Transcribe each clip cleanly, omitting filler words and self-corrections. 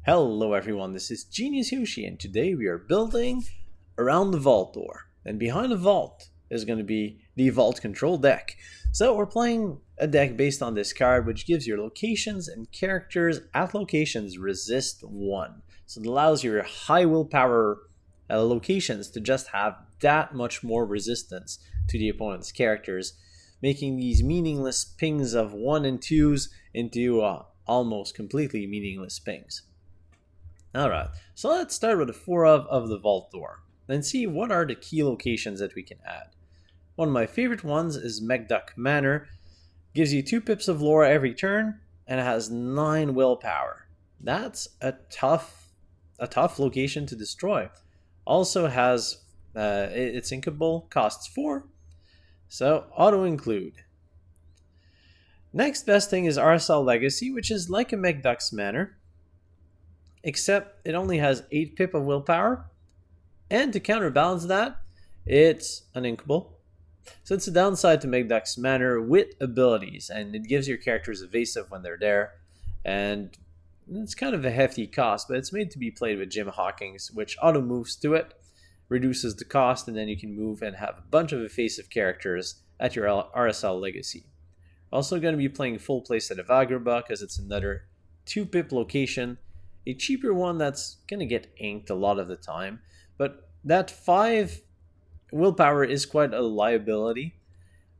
Hello everyone, this is Genius Yoshi, and today we are building around the vault door. And behind the vault is going to be the vault control deck. So we're playing a deck based on this card, which gives your locations and characters at locations resist 1. So it allows your high willpower locations to just have that much more resistance to the opponent's characters, making these meaningless pings of 1 and 2s into almost completely meaningless pings. Alright, so let's start with the 4 of the vault door and see what are the key locations that we can add. One of my favorite ones is McDuck Manor. Gives you 2 pips of lore every turn and it has 9 willpower. That's a tough location to destroy. Also has it's inkable, costs 4, so auto include. Next best thing is RSL Legacy, which is like a McDuck's Manor, except it only has 8 pip of willpower, and to counterbalance that, it's uninkable. So it's a downside to McDuck's Manor with abilities, and it gives your characters evasive when they're there, and it's kind of a hefty cost, but it's made to be played with Jim Hawkins, which auto moves to it, reduces the cost, and then you can move and have a bunch of evasive characters at your RSL Legacy. Also going to be playing full playset of Agrabah because it's another 2 pip location, a cheaper one that's going to get inked a lot of the time, but that 5 willpower is quite a liability.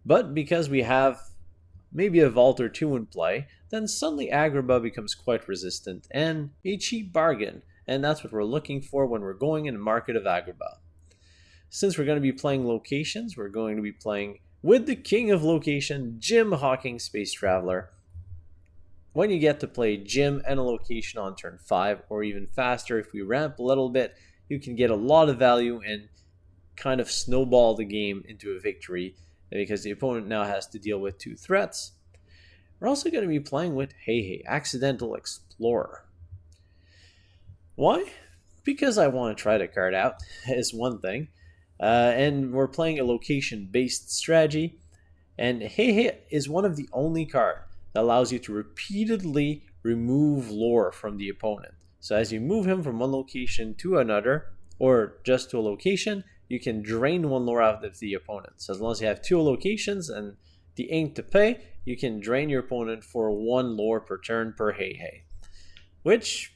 But because we have maybe a vault or 2 in play, then suddenly Agrabah becomes quite resistant and a cheap bargain, and that's what we're looking for when we're going in the market of Agrabah. Since we're going to be playing locations, we're going to be playing with the king of location, Jim Hawkins, Space Traveler. When you get to play Jim and a location on turn 5, or even faster, if we ramp a little bit, you can get a lot of value and kind of snowball the game into a victory because the opponent now has to deal with 2 threats. We're also going to be playing with HeiHei, Accidental Explorer. Why? Because I want to try the card out, is one thing. And we're playing a location-based strategy, and HeiHei is one of the only cards that allows you to repeatedly remove lore from the opponent. So as you move him from one location to another, or just to a location, you can drain 1 lore out of the opponent. So as long as you have 2 locations and the ink to pay, you can drain your opponent for 1 lore per turn per HeiHei, which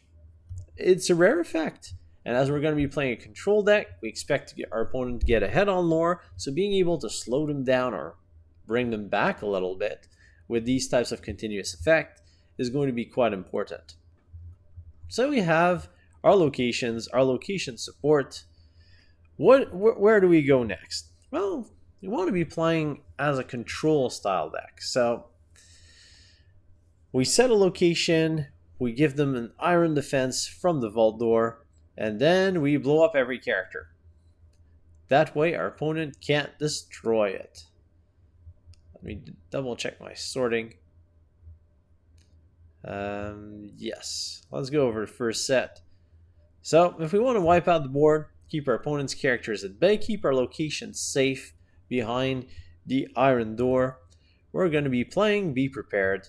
it's a rare effect. And as we're going to be playing a control deck, we expect to get our opponent to get ahead on lore, so being able to slow them down or bring them back a little bit with these types of continuous effect is going to be quite important. So we have our locations, our location support. Where do we go next? Well, you want to be playing as a control style deck. So we set a location, we give them an iron defense from the vault door, and then we blow up every character. That way our opponent can't destroy it. Let me double check my sorting. Yes, let's go over the first set. So if we want to wipe out the board, keep our opponent's characters at bay, keep our location safe behind the iron door, we're going to be playing Be Prepared.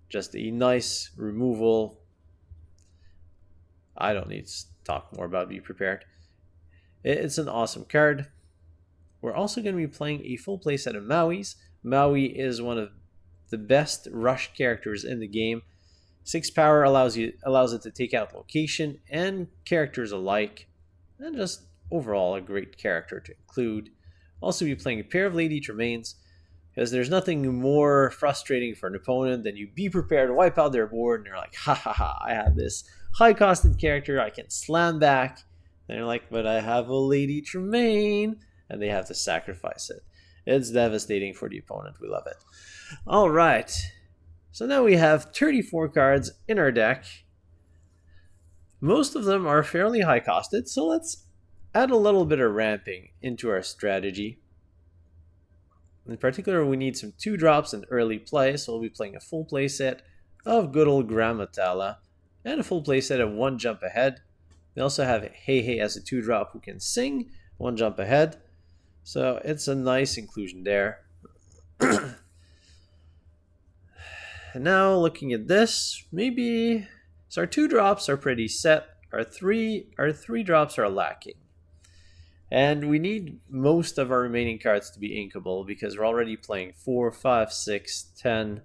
Just a nice removal. I don't need to talk more about Be Prepared. It's an awesome card. We're also going to be playing a full playset of Maui's. Maui is one of the best rush characters in the game. 6 power allows it to take out location and characters alike, and just overall a great character to include. Also be playing a pair of Lady Tremaines, because there's nothing more frustrating for an opponent than you be prepared to wipe out their board and they're like, ha ha ha, I have this high costed character I can slam back, and they're like, but I have a Lady Tremaine, and they have to sacrifice it. It's devastating for the opponent. We love it. Alright, so now we have 34 cards in our deck. Most of them are fairly high costed, so let's add a little bit of ramping into our strategy. In particular, we need some 2-drops in early play, so we'll be playing a full playset of good old Gramma Tala and a full playset of 1 Jump Ahead. We also have HeiHei as a 2-drop who can sing 1 Jump Ahead. So it's a nice inclusion there. And now looking at this, maybe So our 2 drops are pretty set. Our three drops are lacking. And we need most of our remaining cards to be inkable because we're already playing 4, 5, 6, 10,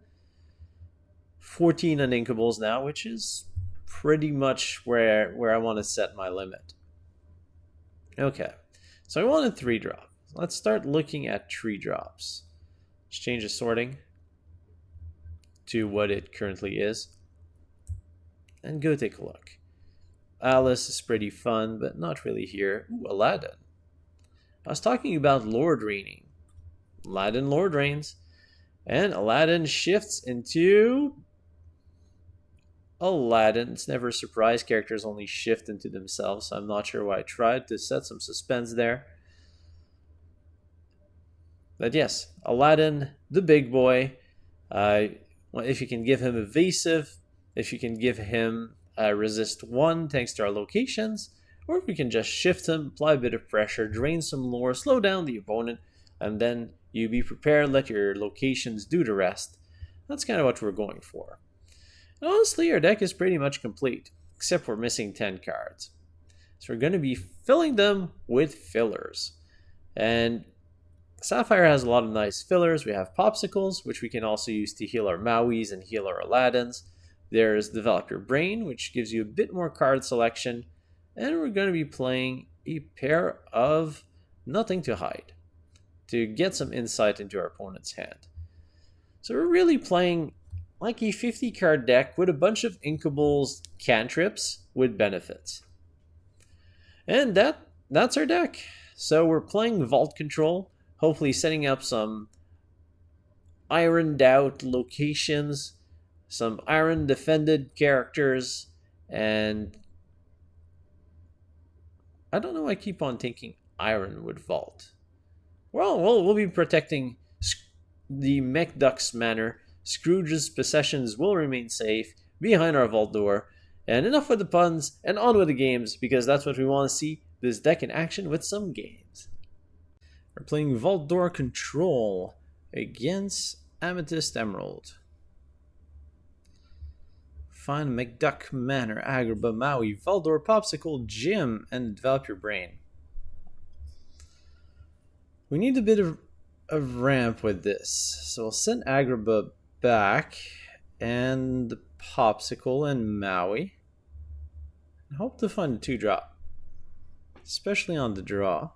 14 uninkables now, which is pretty much where I want to set my limit. Okay, so I wanted 3 drops. Let's start looking at 3 drops. Let's change the sorting to what it currently is. And go take a look. Alice is pretty fun, but not really here. Ooh, Aladdin. I was talking about Lord Reigning. Aladdin Lord Reigns. And Aladdin shifts into Aladdin. It's never a surprise. Characters only shift into themselves, so I'm not sure why I tried to set some suspense there. But yes, Aladdin, the big boy. If you can give him evasive, if you can give him resist 1 thanks to our locations, or if we can just shift him, apply a bit of pressure, drain some lore, slow down the opponent, and then you be prepared, let your locations do the rest. That's kind of what we're going for. And honestly, our deck is pretty much complete, except we're missing 10 cards. So we're going to be filling them with fillers. And Sapphire has a lot of nice fillers. We have Pawpsicles, which we can also use to heal our Mauis and heal our Aladdins. There's Develop Your Brain, which gives you a bit more card selection. And we're going to be playing a pair of Nothing to Hide to get some insight into our opponent's hand. So we're really playing like a 50 card deck with a bunch of inkables, cantrips with benefits. And that's our deck. So we're playing Vault Control, hopefully setting up some ironed out locations, some iron defended characters, and I don't know why I keep on thinking Ironwood Vault. Well, we'll be protecting the McDuck's Manor. Scrooge's possessions will remain safe behind our vault door. And enough with the puns, and on with the games, because that's what we want to see, this deck in action with some games. We're playing Vault Door Control against Amethyst Emerald. Find McDuck, Manor, Agrabah, Maui, Vault Door, Pawpsicle, Gym, and Develop Your Brain. We need a bit of a ramp with this, so we'll send Agrabah back, and the Pawpsicle and Maui. And hope to find a 2-drop, especially on the draw.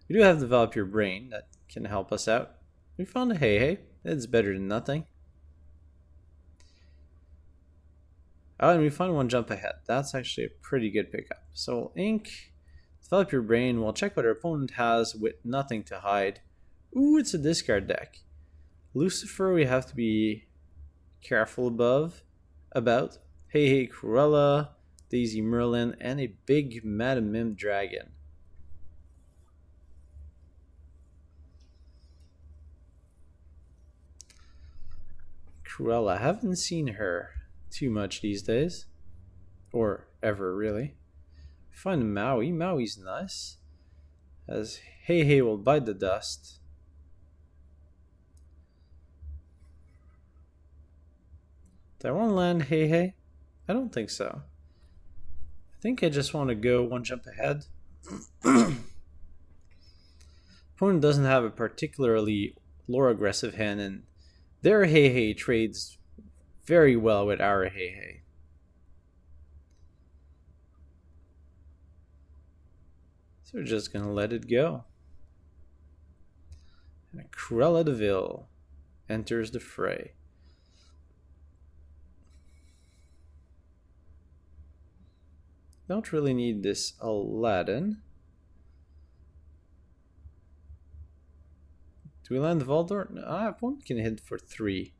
We do have Develop Your Brain, that can help us out. We found a HeiHei, it's better than nothing. Oh, and we find 1 jump ahead. That's actually a pretty good pickup. So we'll ink, Develop Your Brain, we'll check what our opponent has with Nothing to Hide. Ooh, it's a discard deck. Lucifer we have to be careful about. HeiHei Cruella, Daisy Merlin, and a big Madam Mim dragon. Cruella, I haven't seen her too much these days. Or ever, really. Find Maui. Maui's nice. As HeiHei will bite the dust. Do I want to land HeiHei? I don't think so. I think I just want to go 1 jump ahead. Opponent doesn't have a particularly lore aggressive hand, and their HeiHei trades very well with our HeiHei. So we're just gonna let it go. And Cruella de Vil enters the fray. Don't really need this Aladdin. Do we land the Vault Door? No, opponent can hit for 3.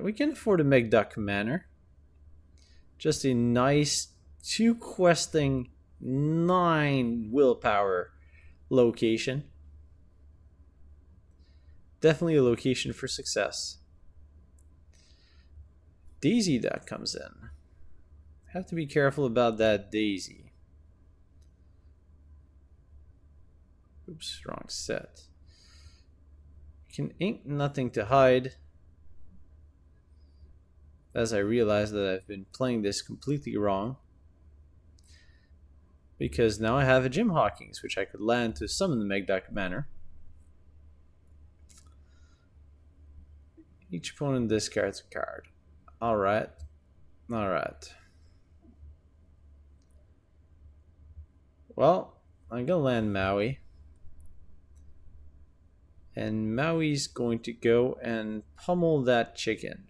We can afford a McDuck Manor. Just a nice 2 questing 9 willpower location. Definitely a location for success. Daisy Duck comes in. Have to be careful about that Daisy. Oops, wrong set. You can ink Nothing to Hide. as I realize that I've been playing this completely wrong. Because now I have a Jim Hawkins, which I could land to summon the McDuck Manor. Each opponent discards a card. Alright. Alright. Well, I'm gonna land Maui. And Maui's going to go and pummel that chicken.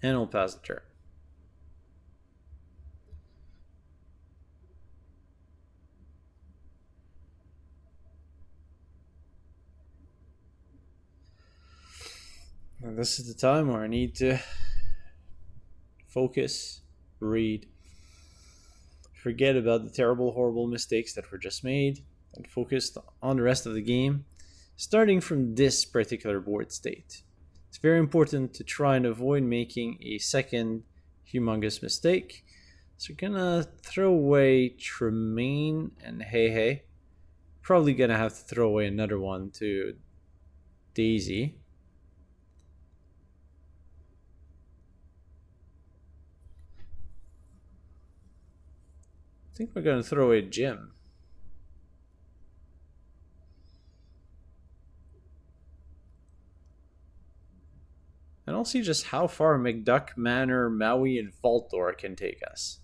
And we'll pass the turn. And this is the time where I need to focus, read, forget about the terrible, horrible mistakes that were just made, and focus on the rest of the game, starting from this particular board state. It's very important to try and avoid making a second humongous mistake. So we're gonna throw away Tremaine and HeiHei. Probably gonna have to throw away another one to Daisy. I think we're gonna throw away Jim. I don't see just how far McDuck, Manor, Maui, and Vault Door can take us.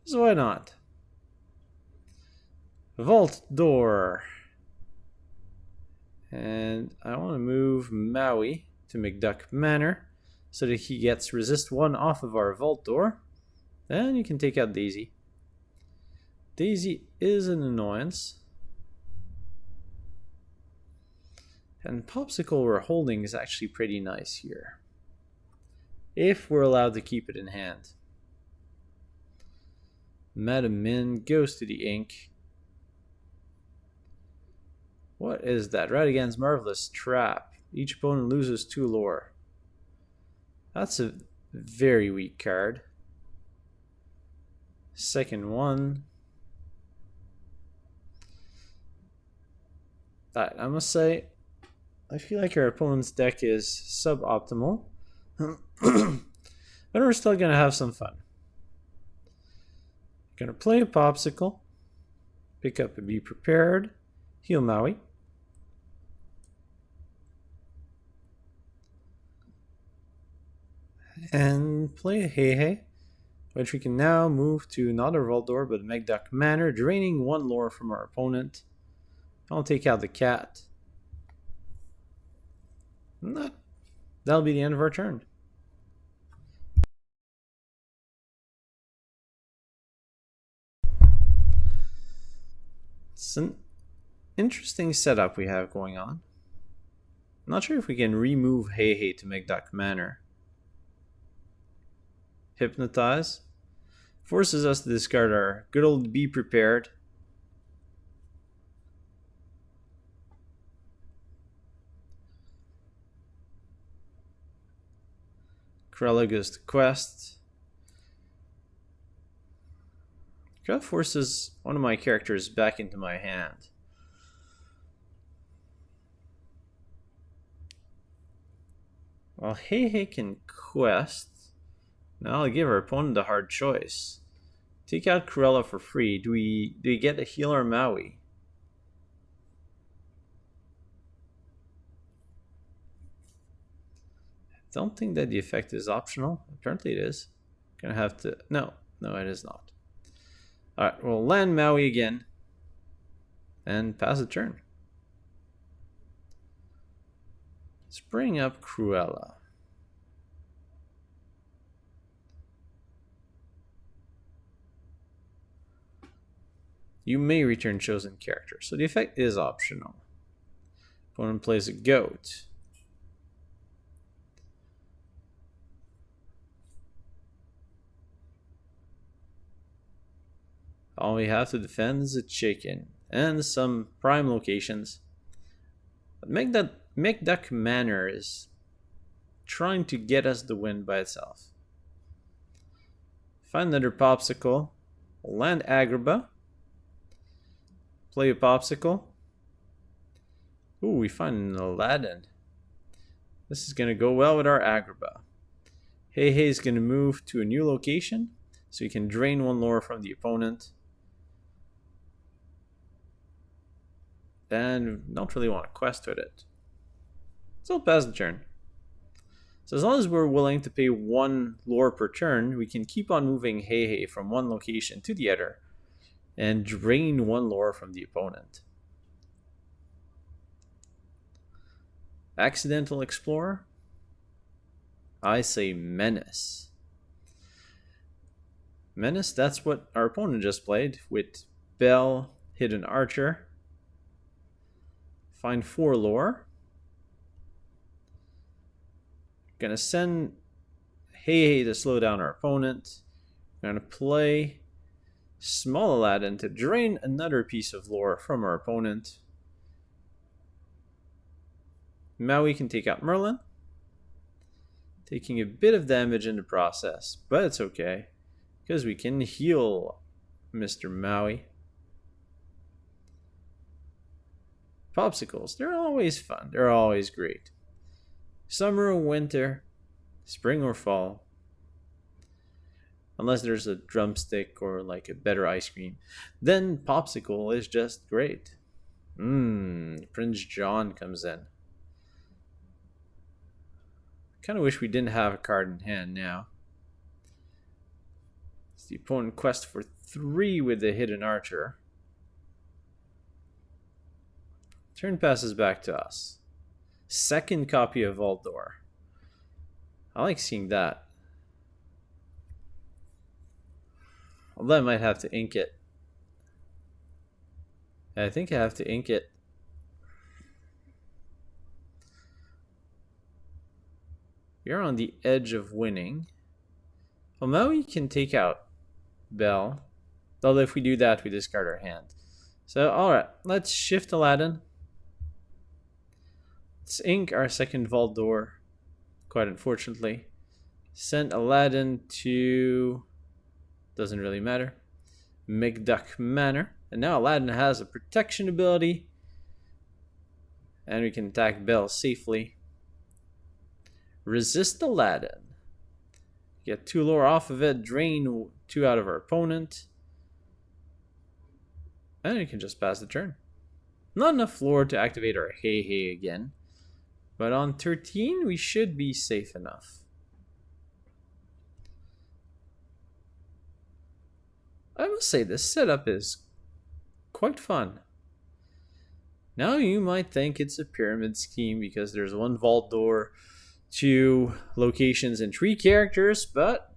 So why not? Vault Door. And I want to move Maui to McDuck Manor so that he gets resist 1 off of our Vault Door. And you can take out Daisy. Daisy is an annoyance. And Pawpsicle we're holding is actually pretty nice here, if we're allowed to keep it in hand. Madam Min goes to the ink. What is that? Ratigan's Marvelous Trap. Each opponent loses 2 lore. That's a very weak card. Second one. I must say, I feel like our opponent's deck is suboptimal. But we're still going to have some fun. Going to play a Pawpsicle. Pick up a Be Prepared. Heal Maui. And play a HeiHei, which we can now move to not a Vault Door but a McDuck Manor, draining 1 lore from our opponent. I'll take out the cat. That'll be the end of our turn. It's an interesting setup we have going on. I'm not sure if we can remove HeiHei to McDuck Manor. Hypnotize. Forces us to discard our good old Be Prepared. Krella goes to Quest. Krella forces one of my characters back into my hand. Well, HeiHei can Quest. Now I'll give our opponent a hard choice. Take out Krella for free. Do we get a healer Maui? Don't think that the effect is optional. Apparently it is. Gonna have to... No, it is not. Alright, we'll land Maui again. And pass the turn. Let's bring up Cruella. You may return chosen character. So the effect is optional. Opponent plays a goat. All we have to defend is a chicken and some prime locations. But McDuck Manor is trying to get us the win by itself. Find another Pawpsicle. Land Agrabah. Play a Pawpsicle. Ooh, we find an Aladdin. This is going to go well with our Agrabah. HeiHei is going to move to a new location, so he can drain one lore from the opponent. And don't really want to quest with it. So I'll pass the turn. So as long as we're willing to pay one lore per turn, we can keep on moving HeiHei from one location to the other and drain one lore from the opponent. Accidental Explorer? I say Menace. Menace, that's what our opponent just played with Bell, Hidden Archer. Find 4 lore. Gonna send HeiHei to slow down our opponent. Gonna play Small Aladdin to drain another piece of lore from our opponent. Maui can take out Merlin, taking a bit of damage in the process, but it's okay because we can heal Mr. Maui. Pawpsicles, they're always fun, they're always great. Summer or winter, spring or fall. Unless there's a drumstick or like a better ice cream, then Pawpsicle is just great. Prince John comes in. Kind of wish we didn't have a card in hand now. It's the opponent quest for 3 with the Hidden Archer. Turn passes back to us. Second copy of Valdor. I like seeing that. Although I might have to ink it. I think I have to ink it. We are on the edge of winning. Well, Maui can take out Bell. Although if we do that, we discard our hand. So, alright. Let's shift Aladdin. Let's ink our second vault door. Quite unfortunately. Send Aladdin to... doesn't really matter. McDuck Manor. And now Aladdin has a protection ability. And we can attack Bell safely. Resist Aladdin. Get 2 lore off of it. Drain 2 out of our opponent. And we can just pass the turn. Not enough lore to activate our HeiHei again. But on 13, we should be safe enough. I must say, this setup is quite fun. Now you might think it's a pyramid scheme because there's 1 vault door, 2 locations, and 3 characters, but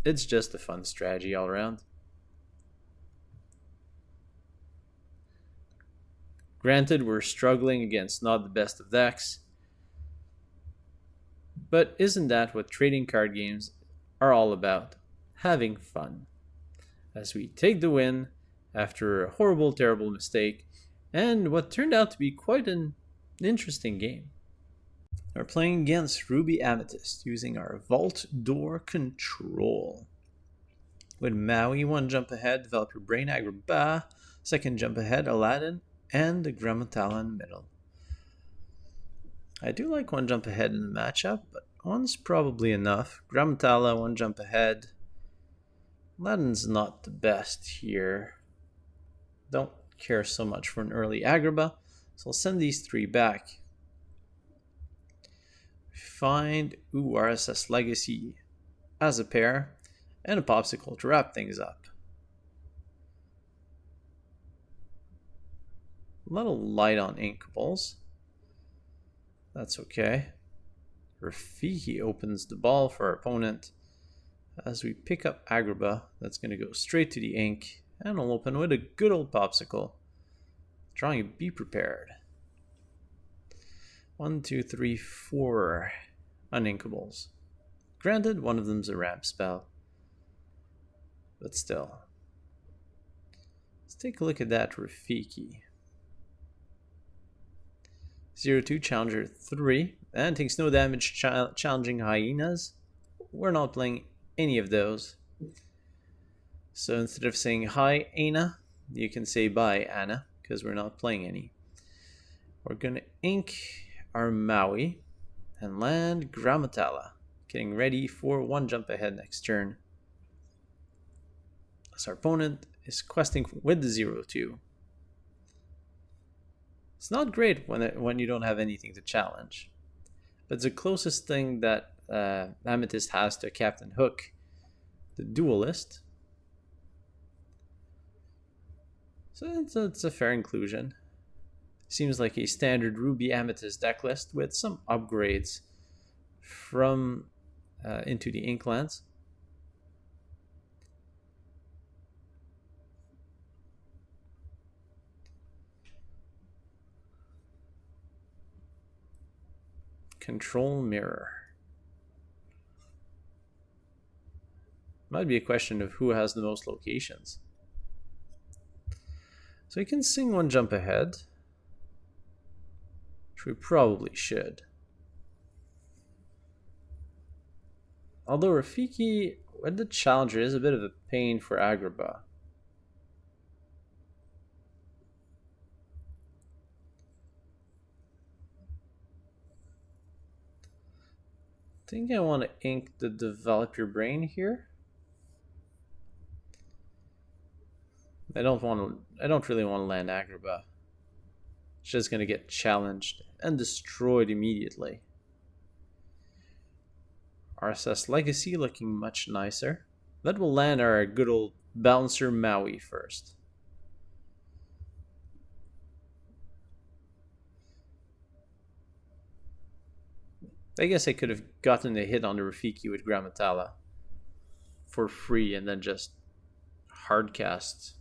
it's just a fun strategy all around. Granted, we're struggling against not the best of decks, but isn't that what trading card games are all about? Having fun. As we take the win after a horrible, terrible mistake, and what turned out to be quite an interesting game. We're playing against Ruby Amethyst using our Vault Door control. With Maui, 1 jump ahead, develop your brain, Agrabah, 2nd jump ahead, Aladdin, and the Gramma Tala in the middle. I do like 1 jump ahead in the matchup, but 1's probably enough. Gramma Tala, 1 jump ahead. Aladdin's not the best here. Don't care so much for an early Agrabah, so I'll send these 3 back. Find RSS Legacy as a pair, and a Pawpsicle to wrap things up. A little light on inkables. That's okay. Rafiki opens the ball for our opponent. As we pick up Agrabah, that's going to go straight to the ink, and I'll open with a good old Pawpsicle. Drawing a Be Prepared. 1, 2, 3, 4 uninkables. Granted, one of them's a ramp spell, but still. Let's take a look at that Rafiki. 0-2 Challenger 3, and takes no damage challenging hyenas. We're not playing any of those. So instead of saying hi Anna, you can say bye Anna, because we're not playing any. We're gonna ink our Maui, And land Gramma, getting ready for one jump ahead next turn. As our opponent is questing with the 0-2. It's not great when you don't have anything to challenge. But it's the closest thing that Amethyst has to Captain Hook, the duelist. So it's a fair inclusion. Seems like a standard Ruby Amethyst decklist with some upgrades from Into the Inklands. Control mirror. Might be a question of who has the most locations. So you can sing one jump ahead, which we probably should. Although Rafiki with the challenger is a bit of a pain for Agrabah. I think I want to ink the develop your brain here. I don't really want to land Agrabah. It's just going to get challenged and destroyed immediately. RSS Legacy looking much nicer. That will land our good old bouncer Maui first. I guess I could have gotten a hit on the Rafiki with Gramma Tala for free and then just hardcast.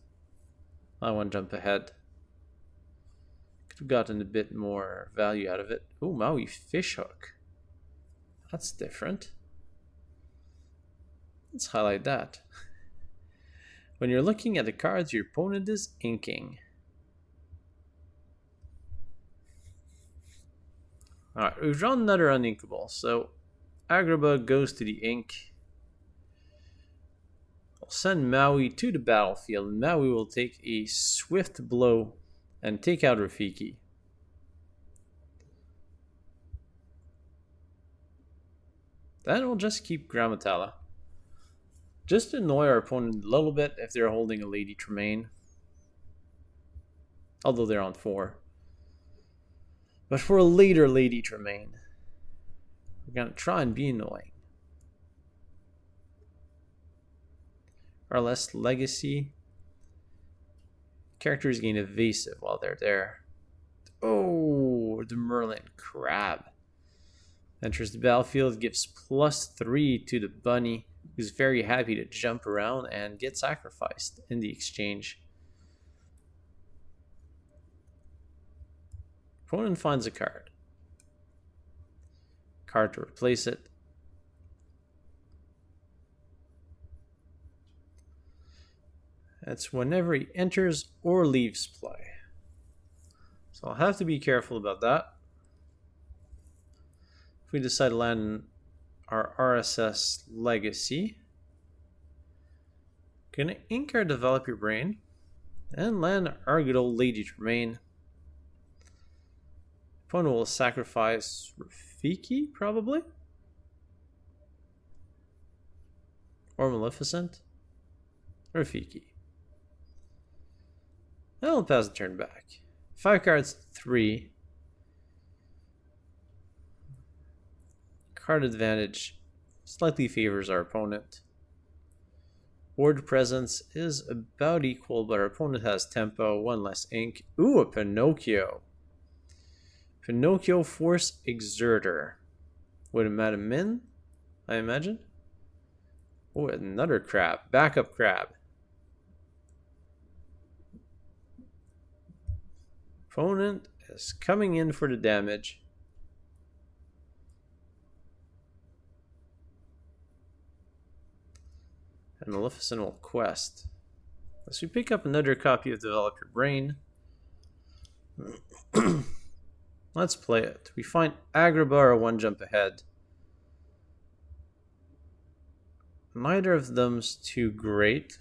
I want to jump ahead. Could have gotten a bit more value out of it. Oh, Maui Fishhook. That's different. Let's highlight that. When you're looking at the cards your opponent is inking. Alright, we've drawn another uninkable, so Agrabah goes to the ink. I'll send Maui to the battlefield, and Maui will take a swift blow and take out Rafiki. Then we'll just keep Gramma Tala. Just to annoy our opponent a little bit if they're holding a Lady Tremaine. Although they're on 4. But for a later Lady Tremaine, we're going to try and be annoying. RLS Legacy. Characters gain evasive while they're there. Oh, the Merlin Crab. Enters the battlefield, gives +3 to the bunny, who's very happy to jump around and get sacrificed in the exchange. Opponent finds a card. Card to replace it. That's whenever he enters or leaves play. So I'll have to be careful about that. If we decide to land our RSS Legacy, gonna ink our Develop Your Brain and land our good old Lady Tremaine. Opponent will sacrifice Rafiki, probably? Or Maleficent? Rafiki. And I'll pass the turn back. 5 cards, 3. Card advantage slightly favors our opponent. Board presence is about equal, but our opponent has tempo, 1 less ink. Ooh, a Pinocchio. Pinocchio Force Exerter. Would it matter min? I imagine. Oh, another crab. Backup crab. Opponent is coming in for the damage. And Maleficent will quest. As we pick up another copy of Develop Your Brain. Let's play it. We find Agrabah or 1 jump ahead. Neither of them's too great.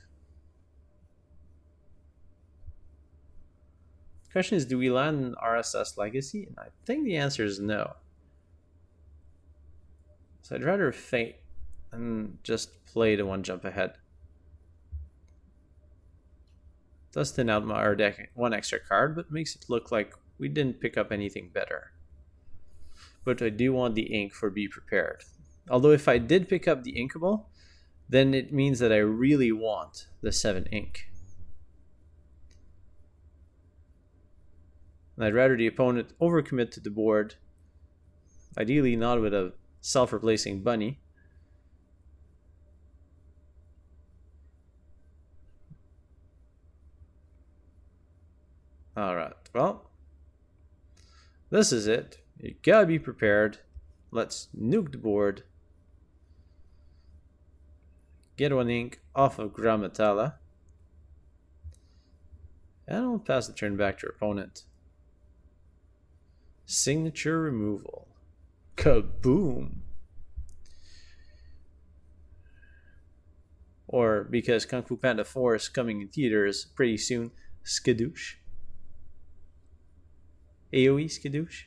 The question is, do we land an RSS Legacy? And I think the answer is no. So I'd rather feint and just play the one jump ahead. Does thin out our deck one extra card, but makes it look like we didn't pick up anything better. But I do want the ink for Be Prepared. Although if I did pick up the Inkable, then it means that I really want the 7 ink. And I'd rather the opponent overcommit to the board, ideally not with a self-replacing bunny. Alright, well, this is it. You gotta be prepared. Let's nuke the board. Get 1 ink off of Gramma Tala. And I'll pass the turn back to your opponent. Signature removal. Kaboom! Or, because Kung Fu Panda 4 is coming in theaters pretty soon, Skadoosh. AoE Skadoosh.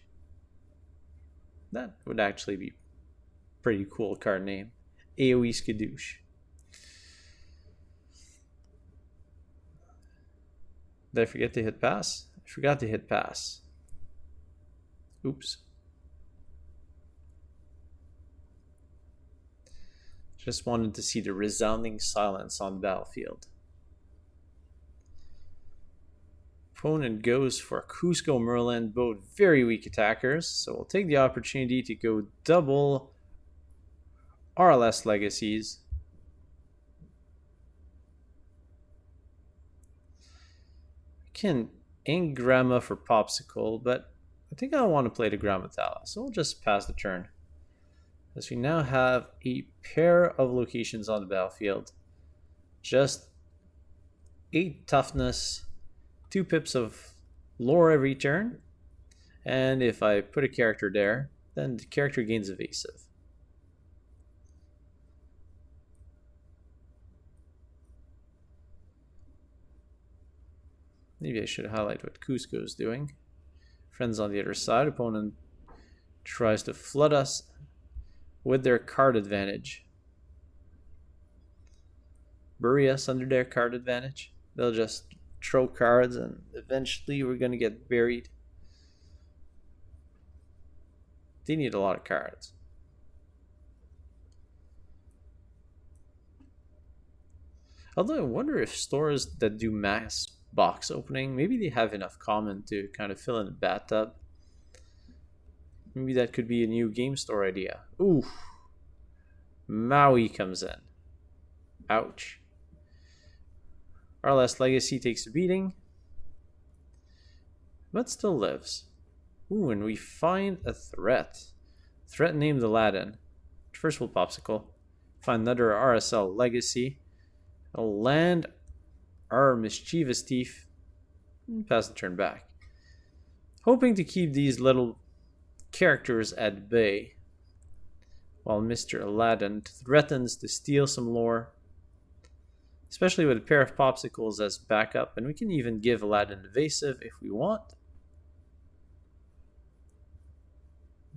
That would actually be a pretty cool card name. AoE Skadoosh. Did I forget to hit pass? I forgot to hit pass. Oops. Just wanted to see the resounding silence on the battlefield. Opponent goes for Cusco Merlin, both very weak attackers, so we'll take the opportunity to go double RLS legacies. I can ink Gramma for Pawpsicle, but I think I want to play the Gramma Tala, so we'll just pass the turn. As we now have a pair of locations on the battlefield. Just 8 toughness, 2 pips of lore every turn, and if I put a character there, then the character gains evasive. Maybe I should highlight what Cusco is doing. Friends on the other side, opponent tries to flood us with their card advantage. Bury us under their card advantage. They'll just throw cards and eventually we're going to get buried. They need a lot of cards. Although I wonder if stores that do mass box opening, maybe they have enough common to kind of fill in a bathtub. Maybe that could be a new game store idea. Ooh. Maui comes in. Ouch. RLS Legacy takes a beating, but still lives. Ooh, and we find a threat. Threat named Aladdin. First we'll Pawpsicle. Find another RSL Legacy. I'll land our Mischievous Thief. And pass the turn back. Hoping to keep these little characters at bay while Mr. Aladdin threatens to steal some lore, especially with a pair of Pawpsicles as backup, and we can even give Aladdin evasive if we want.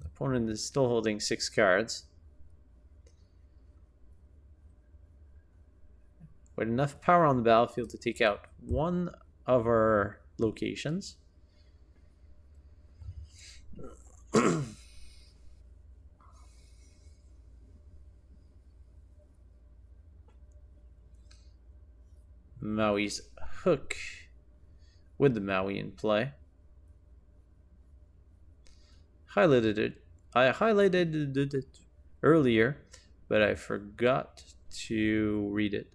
The opponent is still holding 6 cards with enough power on the battlefield to take out one of our locations. Maui's hook with the Maui in play. I highlighted it earlier, but I forgot to read it.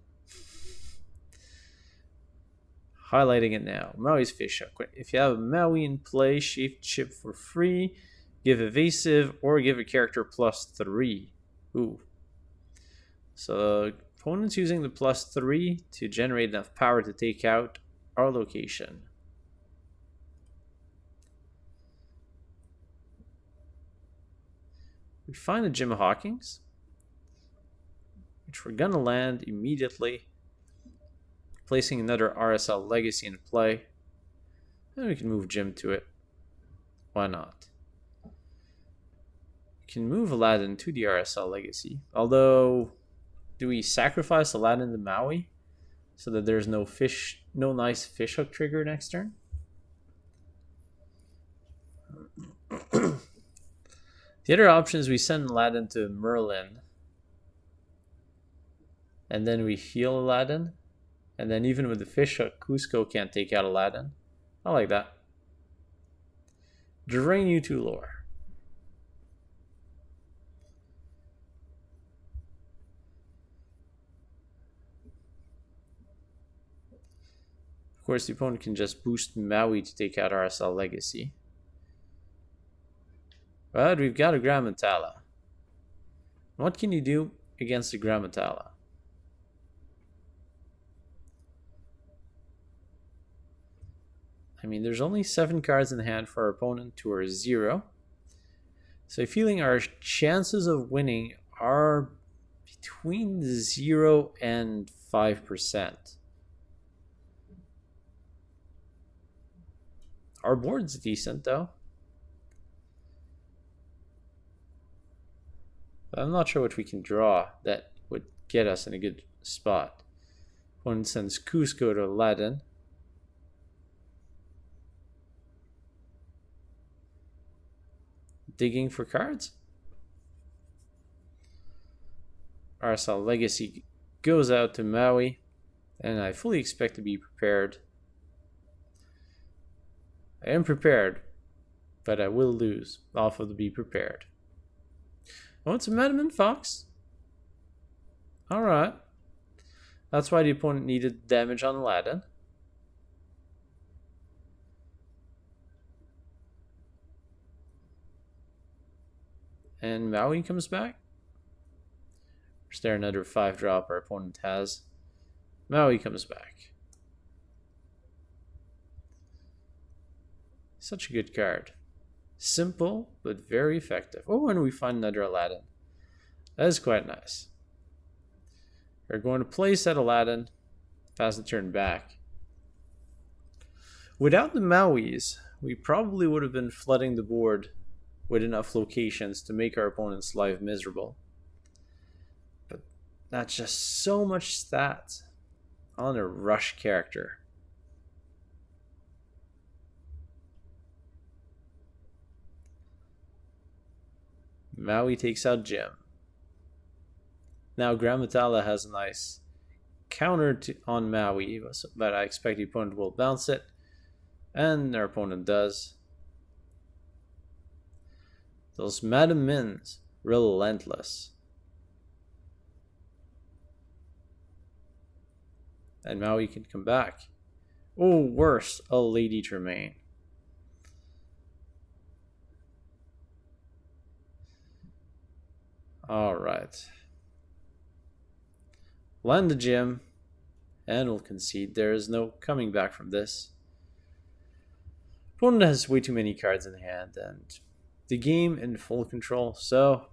Highlighting it now. Maui's fish hook. If you have a Maui in play, shape chip for free, give evasive, or give a character +3. Ooh. So opponent's using the +3 to generate enough power to take out our location. We find a Gem of Hawkins, which we're gonna land immediately, placing another RSL Legacy in play, and we can move Jim to it. Why not? can move Aladdin to the RSL Legacy. Although, do we sacrifice Aladdin to Maui so that there's no nice fish hook trigger next turn? The other option is we send Aladdin to Merlin, and then we heal Aladdin, and then even with the fish hook, Cusco can't take out Aladdin. I like that. Drain you to lore. Of course, the opponent can just boost Maui to take out RSL Legacy. But we've got a Gramma and Tala. What can you do against the Gramma Tala? I mean, there's only 7 cards in hand for our opponent to our 0. So I'm feeling our chances of winning are between 0 and 5%. Our board's decent though. But I'm not sure what we can draw that would get us in a good spot. Opponent sends Cusco to Aladdin. Digging for cards. RSL Legacy goes out to Maui, and I fully expect to be prepared. I am prepared, but I will lose off of the be prepared. Oh, it's a Madman Fox. Alright. That's why the opponent needed damage on Aladdin. And Maui comes back. Is there another 5-drop our opponent has? Maui comes back. Such a good card. Simple, but very effective. Oh, and we find another Aladdin. That is quite nice. We're going to place that Aladdin. Pass the turn back. Without the Mauis, we probably would have been flooding the board with enough locations to make our opponent's life miserable. But that's just so much stats on a rush character. Maui takes out Jim. Now Gramma Tala has a nice counter on Maui, but I expect the opponent will bounce it. And our opponent does. Those Madam Mins, relentless. And Maui can come back. Oh, worse, a Lady Tremaine. Alright. Land the gym, and we'll concede. There is no coming back from this. Opponent has way too many cards in hand, and the game in full control, so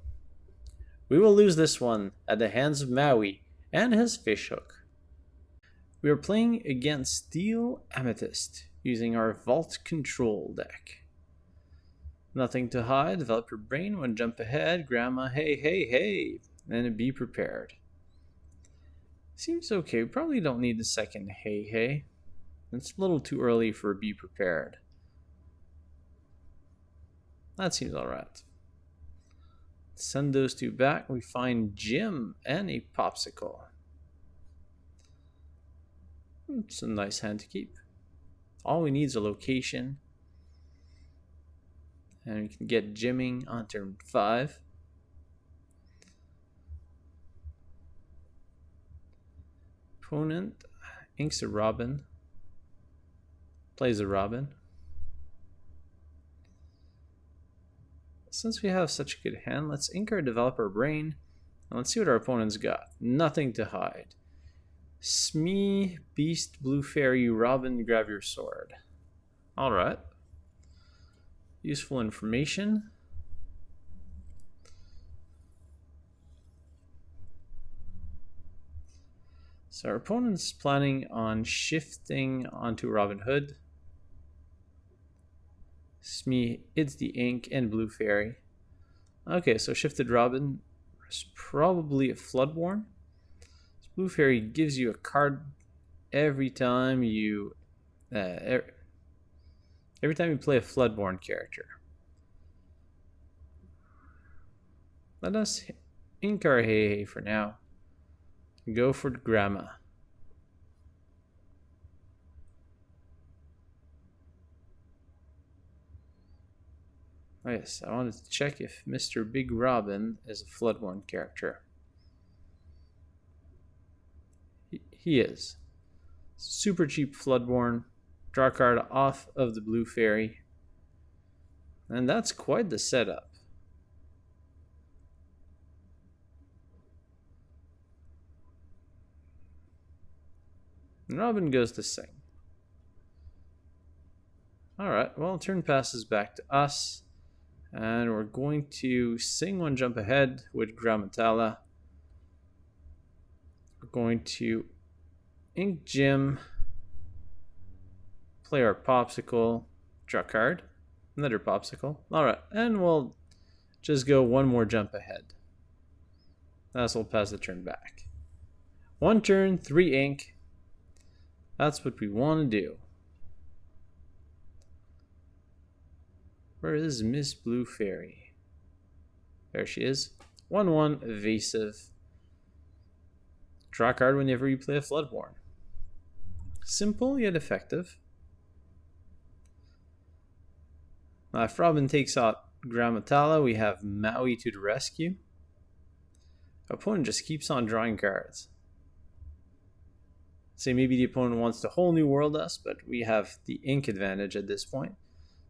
we will lose this one at the hands of Maui and his fishhook. We are playing against Steel Amethyst using our Vault Control deck. Nothing to hide, develop your brain, one jump ahead, Gramma, HeiHei, and be prepared. Seems okay, we probably don't need the second HeiHei. It's a little too early for be prepared. That seems alright. Send those two back. We find Jim and a Pawpsicle. It's a nice hand to keep. All we need is a location. And we can get Jimming on turn 5. Opponent inks a Robin. Plays a Robin. Since we have such a good hand, let's ink our developer brain. And let's see what our opponent's got. Nothing to hide. Smee, Beast, Blue Fairy, Robin, grab your sword. Alright. Useful information. So our opponent's planning on shifting onto Robin Hood. Smee, it's the ink, and Blue Fairy. Okay, so Shifted Robin is probably a Floodborn. This Blue Fairy gives you a card every time you every time you play a Floodborn character. Let us ink our HeiHei for now. Go for Gramma. Oh yes, I wanted to check if Mr. Big Robin is a Floodborn character. He is. Super cheap Floodborn. Draw a card off of the Blue Fairy. And that's quite the setup. And Robin goes to sing. Alright, well, turn passes back to us. And we're going to sing one jump ahead with Gramma Tala. We're going to ink Jim, play our Pawpsicle, draw a card, another Pawpsicle. Alright, and we'll just go one more jump ahead. That's we'll pass the turn back. One turn, 3 ink. That's what we want to do. Where is Miss Blue Fairy? There she is. 1/1 evasive. Draw a card whenever you play a Floodborn. Simple yet effective. Now if Robin takes out Gramma Tala, we have Maui to the rescue. Opponent just keeps on drawing cards. Say maybe the opponent wants to whole new world us, but we have the ink advantage at this point.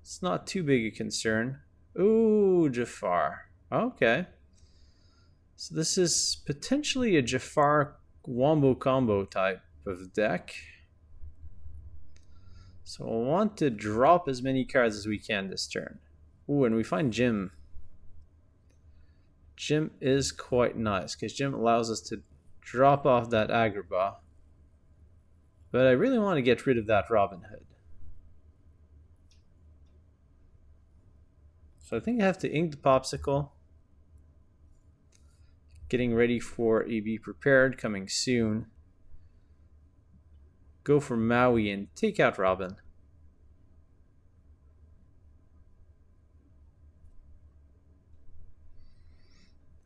It's not too big a concern. Ooh, Jafar. Okay. So this is potentially a Jafar Wombo combo type of deck. So we'll want to drop as many cards as we can this turn. Ooh, and we find Jim. Jim is quite nice because Jim allows us to drop off that Agrabah. But I really want to get rid of that Robin Hood. So I think I have to ink the Pawpsicle. Getting ready for a Be Prepared coming soon. Go for Maui and take out Robin.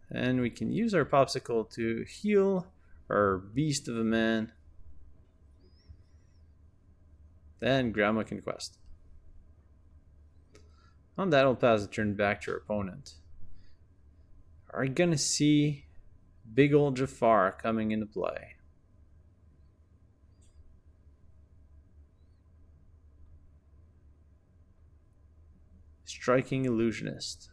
And we can use our Pawpsicle to heal our Beast of a Man. Then Gramma can quest. On that, I'll pass the turn back to our opponent. Are we gonna see big old Jafar coming into play? Striking Illusionist.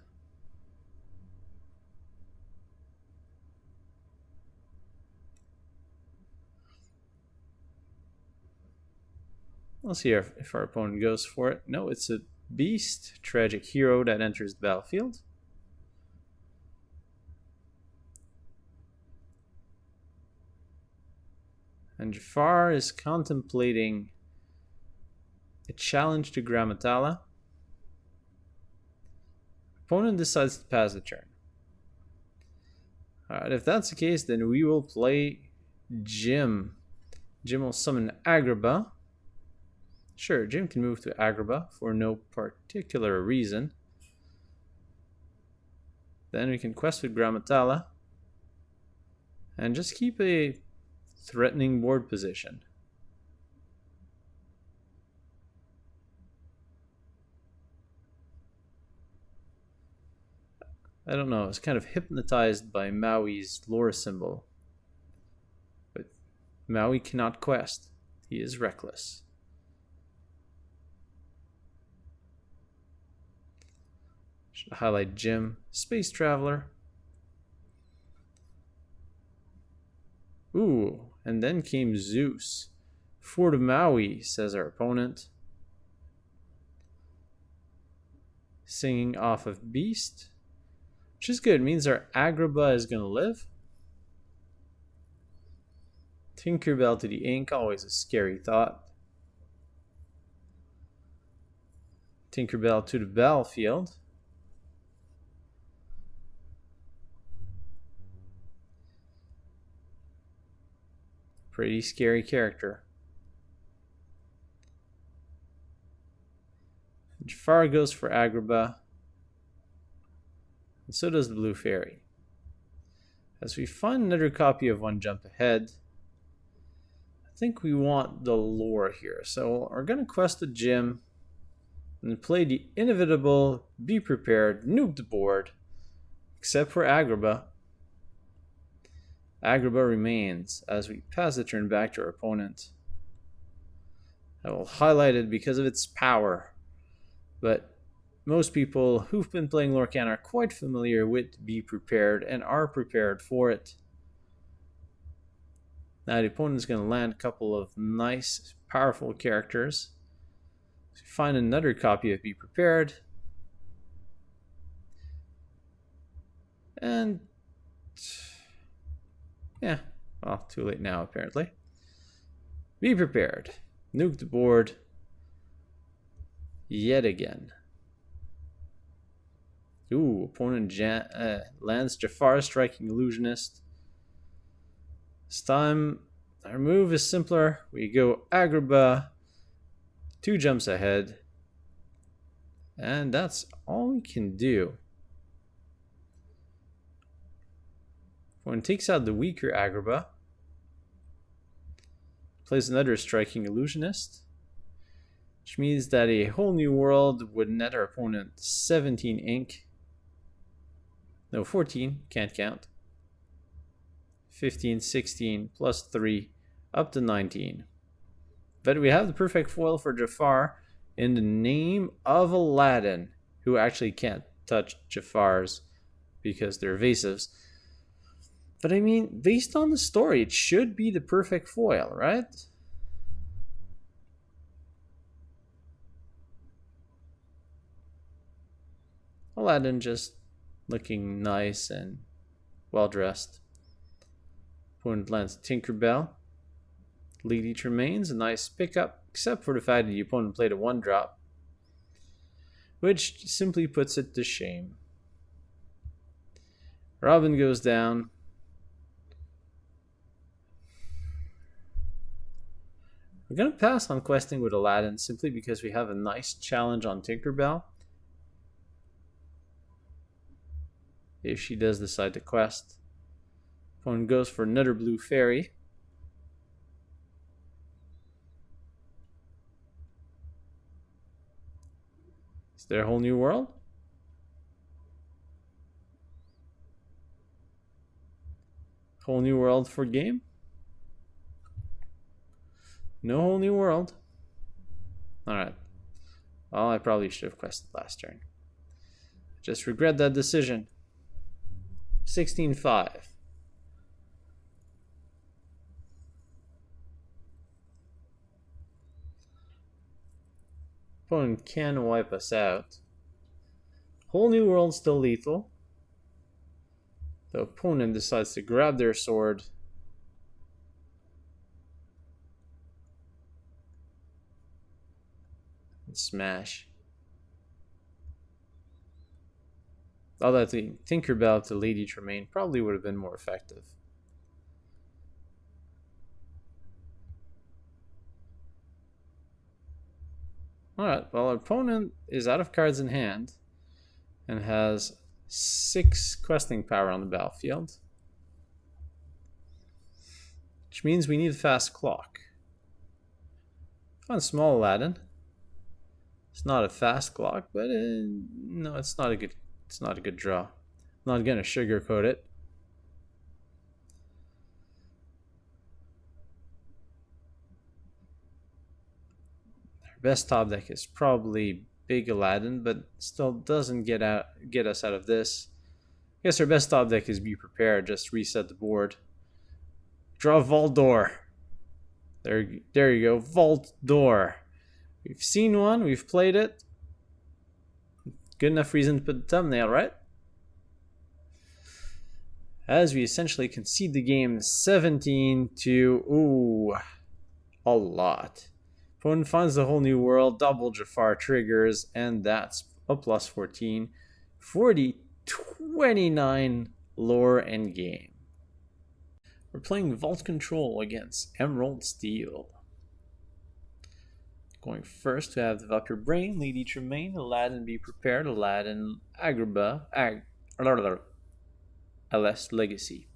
Let's see if our opponent goes for it. No, it's a Beast, Tragic Hero that enters the battlefield. And Jafar is contemplating a challenge to Gramma Tala. Opponent decides to pass the turn. Alright, if that's the case, then we will play Jim. Jim will summon Agrabah. Sure, Jim can move to Agrabah for no particular reason. Then we can quest with Gramma Tala and just keep a threatening board position. I don't know, I was kind of hypnotized by Maui's lore symbol. But Maui cannot quest. He is reckless. Should highlight Jim, Space Traveler. Ooh, and then came Zeus. Fort of Maui, says our opponent. Singing off of Beast. Which is good, it means our Agrabah is going to live. Tinkerbell to the ink, always a scary thought. Tinkerbell to the battlefield. Pretty scary character. Jafar goes for Agrabah. And so does the Blue Fairy. As we find another copy of One Jump Ahead, I think we want the lore here. So we're going to quest the gym and play the inevitable, be prepared, nuke the board, except for Agrabah. Agrabah remains as we pass the turn back to our opponent. I will highlight it because of its power, but most people who've been playing Lorcana are quite familiar with Be Prepared and are prepared for it. Now the opponent is going to land a couple of nice, powerful characters. So find another copy of Be Prepared. And yeah, well, too late now apparently. Be prepared. Nuke the board yet again. Ooh, opponent lands Jafar, Striking Illusionist. This time, our move is simpler. We go Agrabah, 2 jumps ahead, and that's all we can do. Opponent takes out the weaker Agrabah, plays another Striking Illusionist, which means that a whole new world would net our opponent 17 ink. No, 14, can't count. 15, 16, plus 3, up to 19. But we have the perfect foil for Jafar in the name of Aladdin, who actually can't touch Jafars because they're evasives. But I mean, based on the story, it should be the perfect foil, right? Aladdin just looking nice and well dressed. Opponent lands Tinkerbell. Lady Tremaine's a nice pickup, except for the fact that the opponent played a 1-drop, which simply puts it to shame. Robin goes down. We're going to pass on questing with Aladdin simply because we have a nice challenge on Tinkerbell. If she does decide to quest. Opponent goes for another Blue Fairy. Is there a whole new world? Whole new world for game? No whole new world. Alright. Well, I probably should have quested last turn. Just regret that decision. 16-5. Opponent can wipe us out. Whole new world still lethal. The opponent decides to grab their sword. And smash. Although I think Tinkerbell to Lady Tremaine probably would have been more effective. Alright, well, our opponent is out of cards in hand and has 6 questing power on the battlefield, which means we need a fast clock. On small Aladdin. It's not a fast clock, but no, it's not a good draw. I'm not gonna sugarcoat it. Our best top deck is probably Big Aladdin, but still doesn't get us out of this. I guess our best top deck is Be Prepared. Just reset the board. Draw Vault Door. There you go, Vault Door. We've seen one. We've played it. Good enough reason to put the thumbnail, right? As we essentially concede the game 17 to, a lot. Opponent finds the whole new world, double Jafar triggers, and that's a plus 14 for the 29 lore end game. We're playing Vault Control against Emerald Steel. Going first, we have Develop Your Brain, Lady Tremaine, Aladdin Be Prepared, Aladdin, Agrabah, LS Legacy.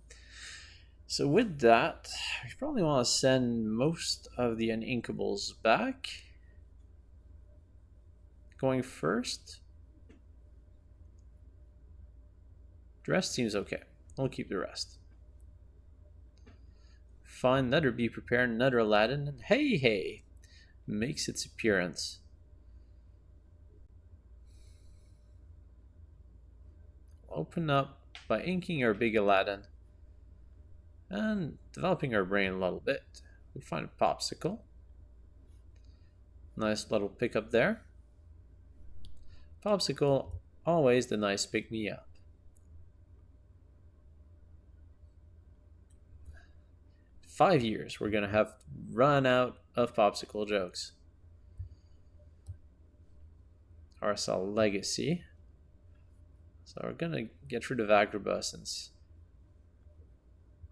So with that, we probably want to send most of the uninkables back. Going first. The rest seems okay. We'll keep the rest. Find another Be Prepared, another Aladdin, and HeiHei makes its appearance. We'll open up by inking our big Aladdin and developing our brain a little bit. We find a Pawpsicle. Nice little pickup there. Pawpsicle, always the nice pick-me-up. 5 years, we're going to have run out of Pawpsicle jokes. RSL Legacy. So we're going to get rid of Agrabah since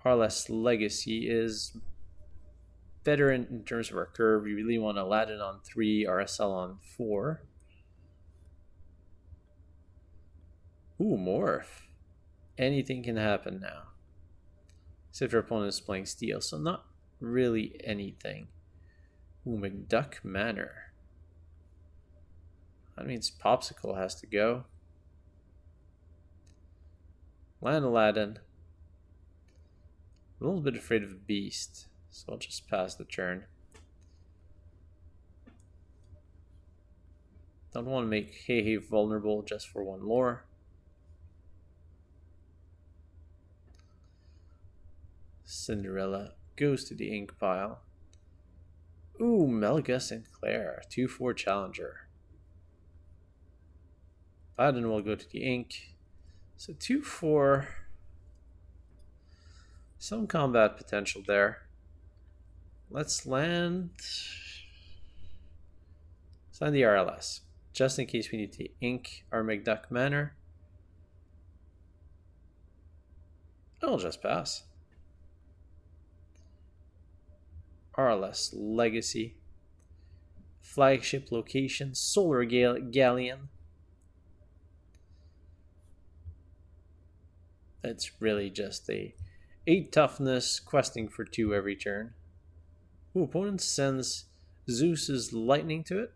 RLS Legacy is better in terms of our curve. We really want Aladdin on 3, RSL on 4. Ooh, Morph. Anything can happen now. Except our opponent is playing Steel, so not really anything. Ooh, McDuck Manor. That means Pawpsicle has to go. Land Aladdin. A little bit afraid of a beast, so I'll just pass the turn. Don't want to make HeiHei vulnerable just for 1 lore. Cinderella goes to the ink pile. Ooh, Melga Sinclair, 2/4 challenger. Aladdin will go to the ink. So 2/4. Some combat potential there. Let's land. Let's land the RLS. Just in case we need to ink our McDuck Manor. I'll just pass. RLS Legacy. Flagship location, Solar Galleon. It's really just a 8 toughness, questing for 2 every turn. Ooh, opponent sends Zeus's lightning to it.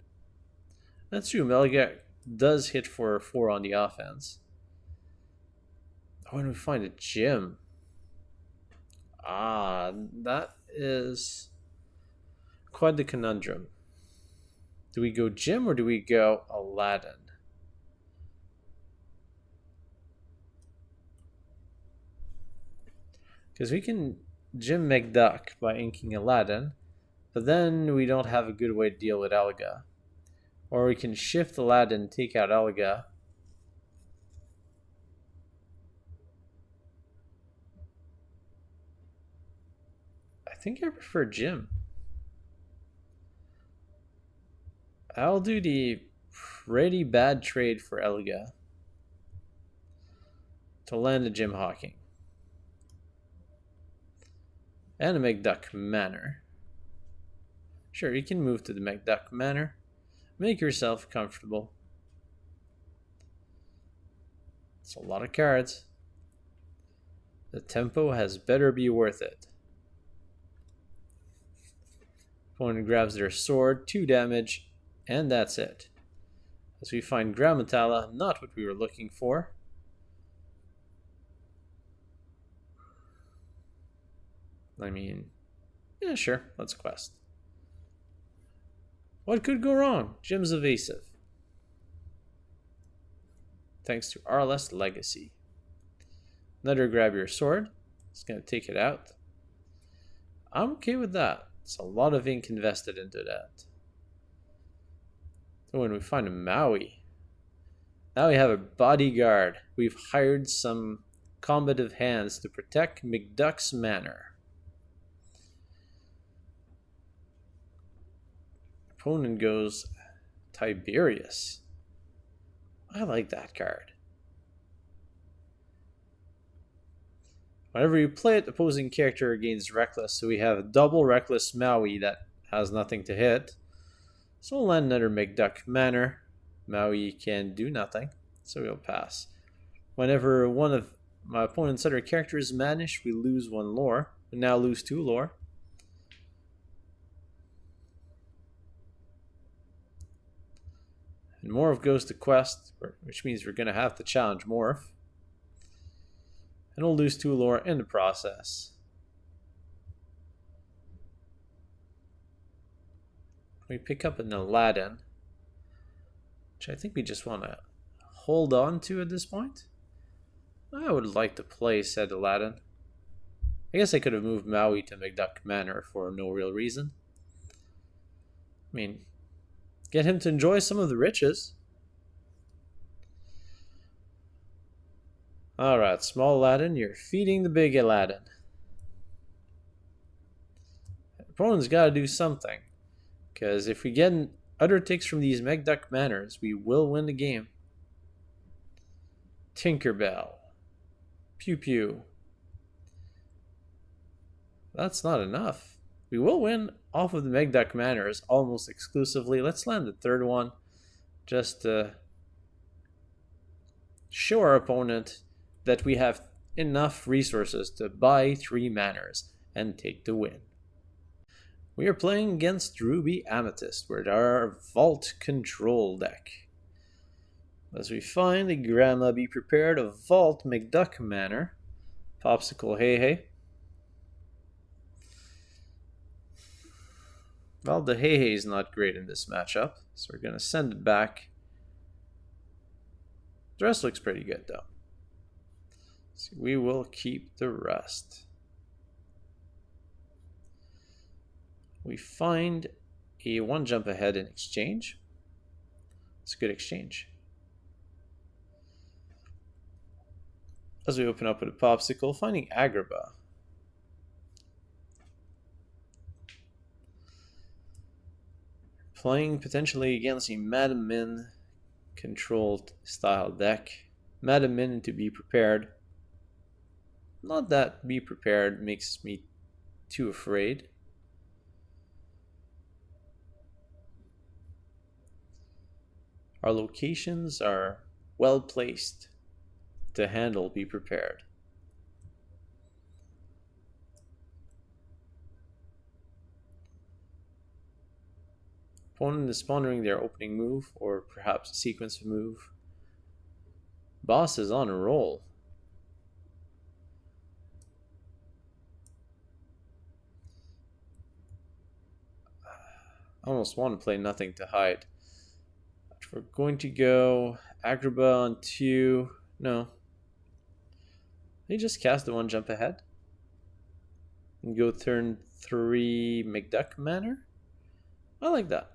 That's true, Melga does hit for 4 on the offense. Oh, and we find a gym. Ah, that is quite the conundrum. Do we go gym or do we go Aladdin? Because we can gym McDuck by inking Aladdin, but then we don't have a good way to deal with Elga. Or we can shift Aladdin, take out Elga. I think I prefer Jim. I'll do the pretty bad trade for Elga to land a Jim Hawking. And a McDuck Manor. Sure, you can move to the McDuck Manor. Make yourself comfortable. It's a lot of cards. The tempo has better be worth it. Opponent grabs their sword, 2 damage, and that's it. As we find Gramma Tala, not what we were looking for. I mean, yeah, sure, let's quest. What could go wrong? Jim's evasive. Thanks to RLS Legacy. Another grab your sword. It's going to take it out. I'm okay with that. It's a lot of ink invested into that. Oh, and we find a Maui. Now we have a bodyguard. We've hired some combative hands to protect McDuck's Manor. Opponent goes Tiberius. I like that card. Whenever you play it, the opposing character gains Reckless, so we have a double Reckless Maui that has nothing to hit. So we'll land another McDuck Manor. Maui can do nothing, so we'll pass. Whenever one of my opponent's other characters vanish, we lose one lore. We now lose 2 lore. And Morph goes to Quest, which means we're going to have to challenge Morph. And we'll lose 2 lore in the process. We pick up an Aladdin, which I think we just want to hold on to at this point. I would like to play said Aladdin. I guess I could have moved Maui to McDuck Manor for no real reason. I mean, get him to enjoy some of the riches. Alright, small Aladdin, you're feeding the big Aladdin. The opponent's got to do something. Because if we get other ticks from these McDuck Manors, we will win the game. Tinkerbell. Pew pew. That's not enough. We will win off of the McDuck Manors almost exclusively. Let's land the third one just to show our opponent that we have enough resources to buy 3 manors and take the win. We are playing against Ruby Amethyst with our Vault Control deck. As we find the Gramma, be prepared of Vault McDuck Manor, Pawpsicle HeiHei. Well, the HeiHei is not great in this matchup, so we're going to send it back. The rest looks pretty good though. So we will keep the rest. We find a 1 jump ahead in exchange. It's a good exchange. As we open up with a Pawpsicle, finding Agrabah. Playing potentially against a Madam Min controlled style deck. Madam Min to be prepared. Not that be prepared makes me too afraid. Our locations are well placed to handle be prepared. Opponent is pondering their opening move or perhaps a sequence of move. Boss is on a roll. I almost want to play Nothing to Hide. We're going to go Agrabah on 2. No. They just cast the 1 jump ahead. And go turn 3 McDuck Manor. I like that.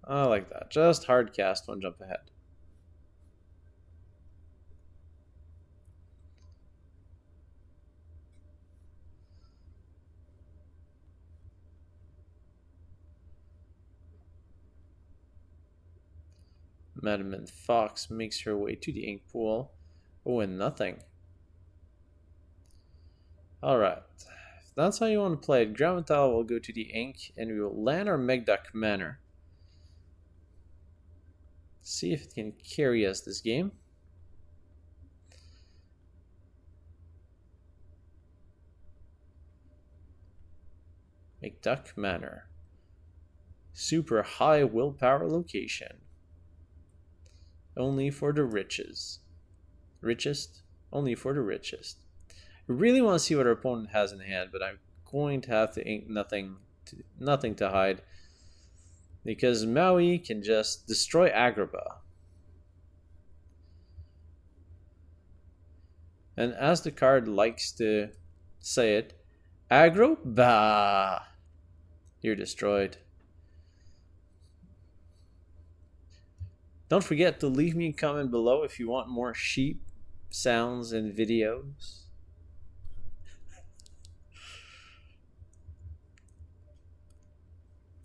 I like that. Just hard cast 1 jump ahead. Madam Fox makes her way to the ink pool. Oh, and nothing. Alright. If that's how you want to play it, Gramma Tala will go to the ink and we will land our McDuck Manor. See if it can carry us this game. McDuck Manor. Super high willpower location. Only for the richest. Only for the richest. I really want to see what our opponent has in hand, but I'm going to have to ink nothing to hide. Because Maui can just destroy Agrabah. And as the card likes to say it, Agrabah! You're destroyed. Don't forget to leave me a comment below if you want more sheep sounds and videos.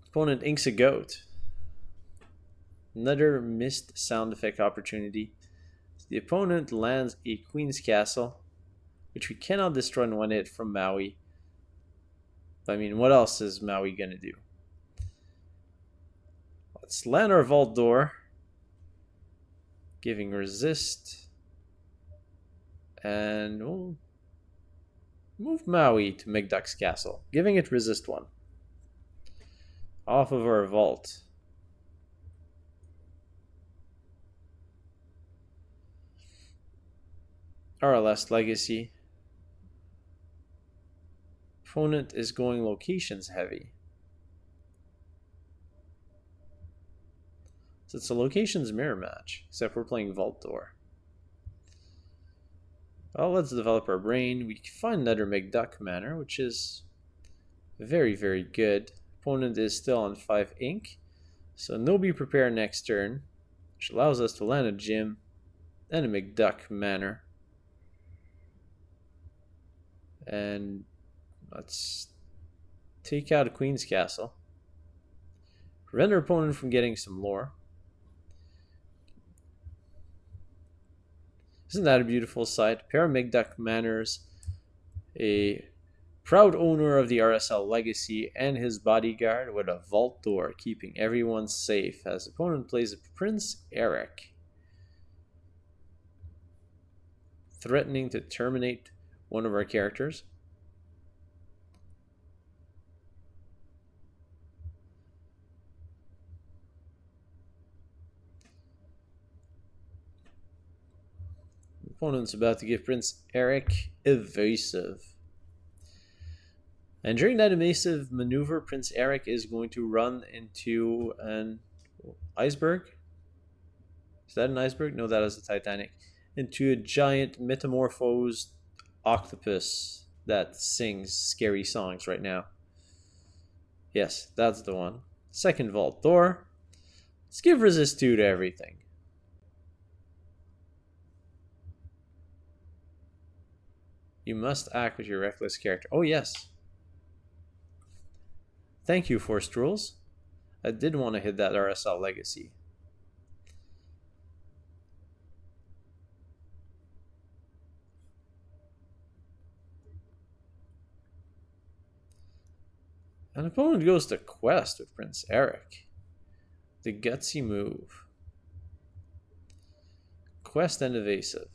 Opponent inks a goat. Another missed sound effect opportunity. The opponent lands a Queen's Castle, which we cannot destroy in one hit from Maui. I mean, what else is Maui gonna do? Let's land our Vault Door, giving resist, and we'll move Maui to McDuck's castle, giving it resist 1. Off of our vault. Our last legacy. Opponent is going locations heavy. So it's a locations mirror match, except we're playing Vault Door. Well, let's develop our brain. We can find another McDuck Manor, which is very, very good. Opponent is still on 5 ink, so no be prepared next turn, which allows us to land a gym and a McDuck Manor. And let's take out a Queen's Castle. Prevent our opponent from getting some lore. Isn't that a beautiful sight? Pair of McDuck Manors, a proud owner of the RSL legacy, and his bodyguard with a Vault Door, keeping everyone safe as opponent plays a Prince Eric, threatening to terminate one of our characters. Opponent's about to give Prince Eric evasive. And during that evasive maneuver, Prince Eric is going to run into an iceberg. Is that an iceberg? No, that is the Titanic. Into a giant metamorphosed octopus that sings scary songs right now. Yes, that's the one. Second Vault Door. Let's give resist 2 to everything. You must act with your reckless character. Oh, yes. Thank you, Forced Rules. I did want to hit that RSL legacy. An opponent goes to Quest with Prince Eric. The gutsy move. Quest and evasive.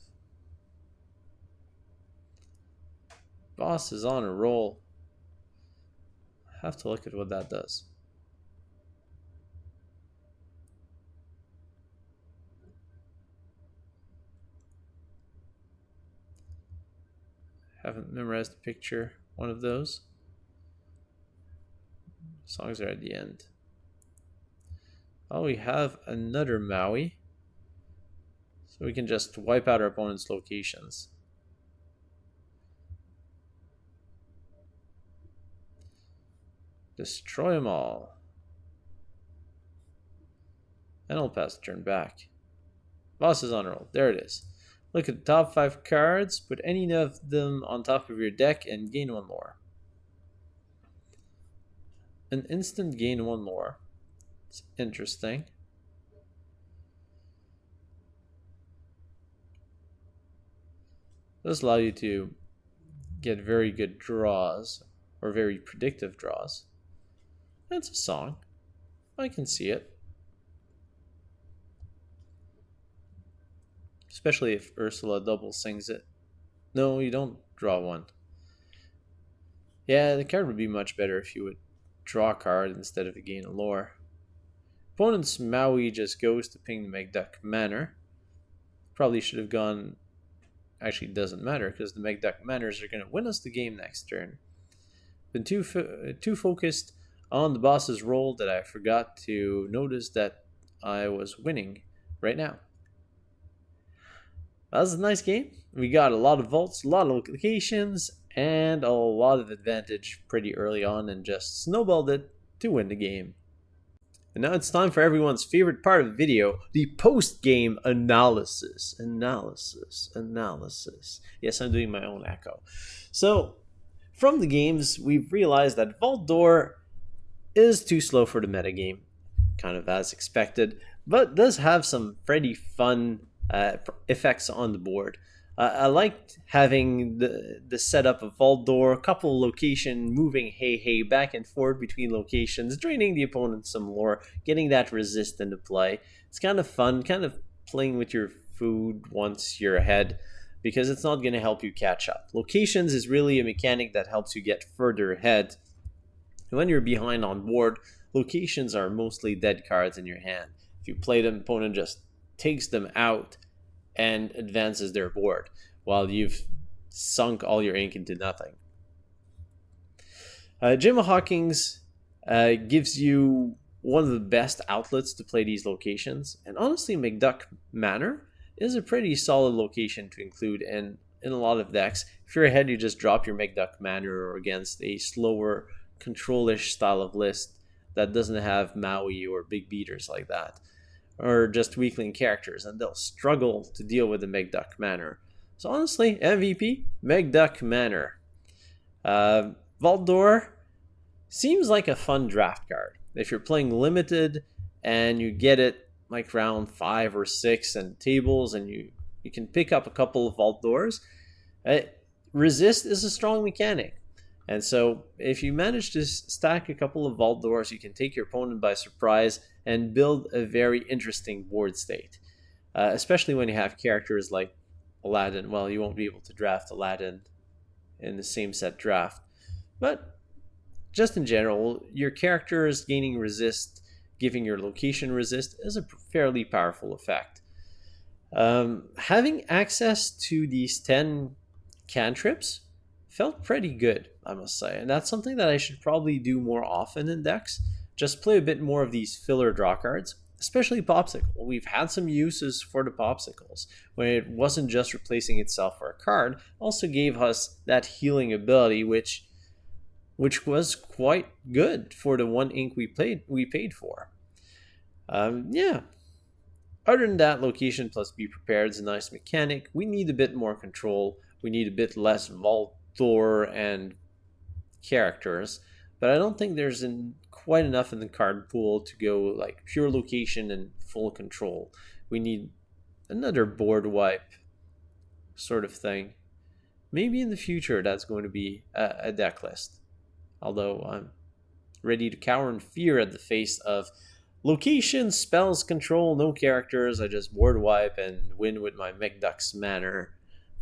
Boss is on a roll. I have to look at what that does. Haven't memorized the picture. One of those. Songs are at the end. Oh, we have another Maui. So we can just wipe out our opponent's locations. Destroy them all. And I'll pass the turn back. Boss is on a roll. There it is. Look at the top 5 cards. Put any of them on top of your deck and gain 1 more. An instant gain 1 more. It's interesting. This allows you to get very good draws, or very predictive draws. That's a song. I can see it. Especially if Ursula double sings it. No, you don't draw 1. Yeah, the card would be much better if you would draw a card instead of a gain a lore. Opponent's Maui just goes to ping the McDuck Manor. Probably should have gone... Actually, it doesn't matter because the McDuck Manors are going to win us the game next turn. Been too focused on the boss's roll that I forgot to notice that I was winning right now. That was a nice game. We got a lot of vaults, a lot of locations, and a lot of advantage pretty early on and just snowballed it to win the game. And now it's time for everyone's favorite part of the video, the post-game analysis. Yes, I'm doing my own echo. So, from the games, we've realized that Vault Door is too slow for the metagame, kind of as expected, but does have some pretty fun effects on the board. I liked having the setup of vault door, couple location, moving HeiHei back and forth between locations, draining the opponent some lore, getting that resist into play. It's kind of fun, kind of playing with your food once you're ahead, because it's not going to help you catch up. Locations is really a mechanic that helps you get further ahead. When you're behind on board, locations are mostly dead cards in your hand. If you play them, opponent just takes them out and advances their board while you've sunk all your ink into nothing. Jim Hawkins gives you one of the best outlets to play these locations, and honestly, McDuck Manor is a pretty solid location to include in a lot of decks. If you're ahead, you just drop your McDuck Manor against a slower, control-ish style of list that doesn't have Maui or big beaters like that, or just weakling characters, and they'll struggle to deal with the McDuck Manor. So honestly, MVP, McDuck Manor. Vault Door seems like a fun draft card. If you're playing limited and you get it like round 5 or 6 and tables, and you can pick up a couple of Vault Doors, resist is a strong mechanic. And so if you manage to stack a couple of Vault Doors, you can take your opponent by surprise and build a very interesting board state. Especially when you have characters like Aladdin. Well, you won't be able to draft Aladdin in the same set draft. But just in general, your characters gaining resist, giving your location resist, is a fairly powerful effect. Having access to these 10 cantrips felt pretty good, I must say. And that's something that I should probably do more often in decks. Just play a bit more of these filler draw cards, especially Pawpsicle. We've had some uses for the Pawpsicles, when it wasn't just replacing itself for a card, also gave us that healing ability, which was quite good for the 1 ink we paid for. Yeah. Other than that, location plus be prepared is a nice mechanic. We need a bit more control. We need a bit less Vault Door and characters, but I don't think there's quite enough in the card pool to go like pure location and full control. We need another board wipe sort of thing. Maybe in the future that's going to be a deck list. Although I'm ready to cower in fear at the face of location, spells, control, no characters. I just board wipe and win with my McDuck's Manor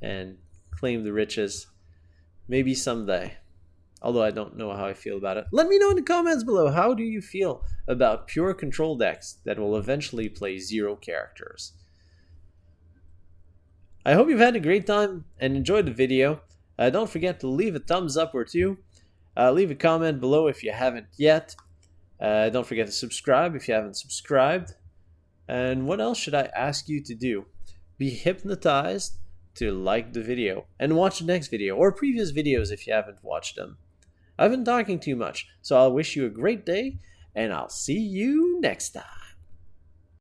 and claim the riches. Maybe someday. Although I don't know how I feel about it. Let me know in the comments below. How do you feel about pure control decks that will eventually play 0 characters? I hope you've had a great time and enjoyed the video. Don't forget to leave a thumbs up or 2. Leave a comment below if you haven't yet. Don't forget to subscribe if you haven't subscribed. And what else should I ask you to do? Be hypnotized to like the video and watch the next video or previous videos if you haven't watched them. I've been talking too much, so I'll wish you a great day and I'll see you next time.